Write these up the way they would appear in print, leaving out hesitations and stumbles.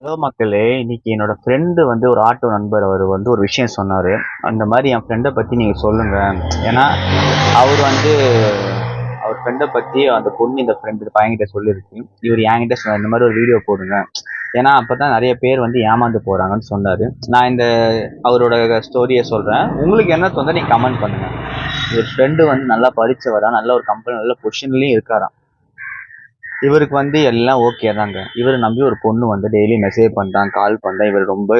Hello மக்களே! இன்னைக்கு என்னோட ஃப்ரெண்டு ஒரு ஆட்டோ நண்பர் அவரு ஒரு விஷயம் சொன்னாரு. அந்த மாரி என் ஃப்ரெண்ட பத்தி நீங்க சொல்லுங்க. ஏன்னா, அவரு அவர் ஃப்ரெண்ட பத்தி அந்த பொண்ணு இந்த பையன்கிட்ட சொல்லிருக்கு. இவரு என்கிட்ட சொன்னாரு, இந்த மாரி ஒரு வீடியோ போடுங்க. ஏன்னா, அப்பதான் நெறைய பேர் ஏமாந்து போறாங்கன்னு சொன்னாரு. நான் அவரோட ஸ்டோரிய சொல்றேன். உங்களுக்கு என்ன தோணுதோ நீங்க கமெண்ட் பண்ணுங்க. இவர் ஃப்ரெண்டு நல்லா படிச்சவரா, நல்ல ஒரு கம்பெனி நல்ல பொசிஷன்லயும் இருக்காராம். இவருக்கு எல்லாம் ஓகே தாங்க. இவர நம்பி ஒரு பொண்ணு டெய்லி மெசேஜ் பண்றான், கால் பண்றான். இவரு ரொம்ப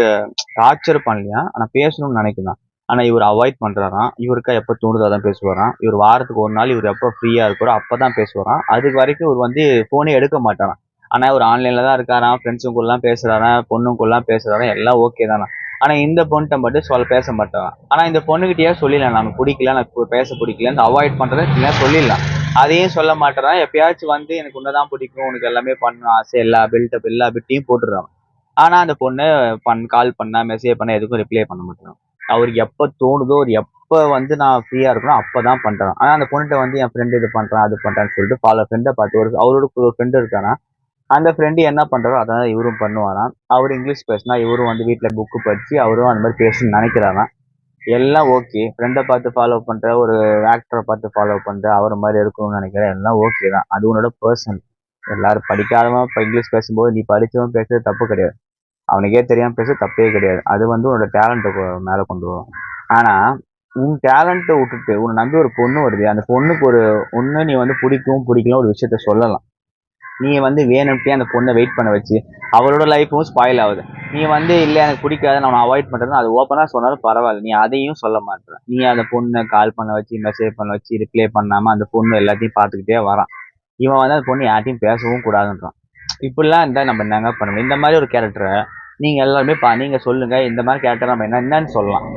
டார்ச்சர் பண்ணலையாம். ஆனா பேசணும்னு நினைக்குதாம். ஆனா இவரு அவாய்ட் பண்றாராம். இவருக்கா எப்ப தோணுதோ அதான் பேசுவாராம். இவரு வாரத்துக்கு ஒரு நாள் இவரு எப்ப ஃப்ரீயா இருக்காரோ அப்பதான் பேசுவாராம். அது வரைக்கும் இவரு ஃபோனே எடுக்க மாட்டாராம். ஆனா இவரு ஆன்லைன்ல தான் இருக்காராம். ஃப்ரெண்ட்ஸுங்கூடலாம் பேசுறாராம், பொண்ணுங்கூடலாம் பேசுறாராம். எல்லாம் ஓகே தானாம். ஆனா இந்த பொண்ணுட்ட மட்டும் பேச மாட்டாராம். ஆனா இந்த பொண்ணுகிட்டயே சொல்லிடலாம். நமக்கு பிடிக்கல, எனக்கு பேச பிடிக்கலன்னு அவாய்ட் பண்றத சொல்லிடலாம். அதையும் சொல்ல மாட்டேறான். எப்பயாச்சும் எனக்கு உன்னதான் பிடிக்கும், உனக்கு எல்லாமே பண்ணணும் ஆசை, எல்லா பில்டப் எல்லா பிட்டையும் போட்டுடுறான். ஆனா அந்த பொண்ணு கால் பண்ணா, மெசேஜ் பண்ணா எதுக்கும் ரிப்ளை பண்ண மாட்டேறான். அவருக்கு எப்ப தோணுதோ, அவர் எப்ப நான் ஃப்ரீயா இருக்கணும் அப்பதான் பண்றான். ஆனா அந்த பொண்ணுட்ட என் ஃப்ரெண்ட் இது பண்றான், அது பண்றான்னு சொல்லிட்டு ஃப்ரெண்ட பார்த்து அவரோட ஒரு ஃப்ரெண்ட் இருக்காராம். அந்த ஃப்ரெண்ட் என்ன பண்றாரோ அதான் இவரும் பண்ணுவாராம். அவரு இங்கிலீஷ் பேசினா இவரும் வீட்ல புக் படிச்சு அவரும் அந்த மாதிரி பேசணும்னு நினைக்கிறாராம். எல்லாம் ஓகே. ஃப்ரெண்ட பார்த்து ஃபாலோ பண்ற, ஒரு ஆக்டர பார்த்து ஃபாலோ பண்ற, அவர மாரி இருக்கணும்னு நினைக்கிறேன். எல்லாம் ஓகே தான். அது உன்னோட பெர்சன். எல்லாரும் படிக்காதவன் இப்ப இங்கிலீஷ் பேசும்போது நீ படிச்சவன் பேசுறது தப்பு கிடையாது. அவனுக்கே தெரியாம பேசுறது தப்பே கிடையாது. அது உன்னோட டேலண்ட்ட மேல கொண்டு வரும். ஆனா, உன் டேலண்ட்ட விட்டுட்டு உன்னை நம்பி ஒரு பொண்ணு வருது. அந்த பொண்ணுக்கு ஒண்ணு நீ பிடிக்கும், பிடிக்கல ஒரு விஷயத்த சொல்லலாம். நீ வேணும்ட்டே அந்த பொண்ணை வெயிட் பண்ண வச்சு அவளோட லைஃப்பும் ஸ்பாயில் ஆகுது. நீ இல்ல எனக்கு பிடிக்காது நான் அவாய்ட் பண்றேன்னு அது ஓப்பனா சொன்னாலும் பரவாயில்ல. நீ அதையும் சொல்ல மாட்டேற. நீ அந்த பொண்ணை கால் பண்ண வச்சு மெசேஜ் பண்ண வச்சு ரிப்ளை பண்ணாம அந்த பொண்ணு எல்லாத்தையும் பார்த்துக்கிட்டே வரான். இவன் அந்த பொண்ணு யார்ட்டையும் பேசவும் கூடாதுன்றான். இப்படிலாம் இருந்தா நம்ம என்னங்க பண்ணணும்? இந்த மாதிரி ஒரு கேரக்டரை நீங்க எல்லாருமே நீங்க சொல்லுங்க. இந்த மாதிரி கேரக்டர் நம்ம என்னன்னு சொல்லலாம்.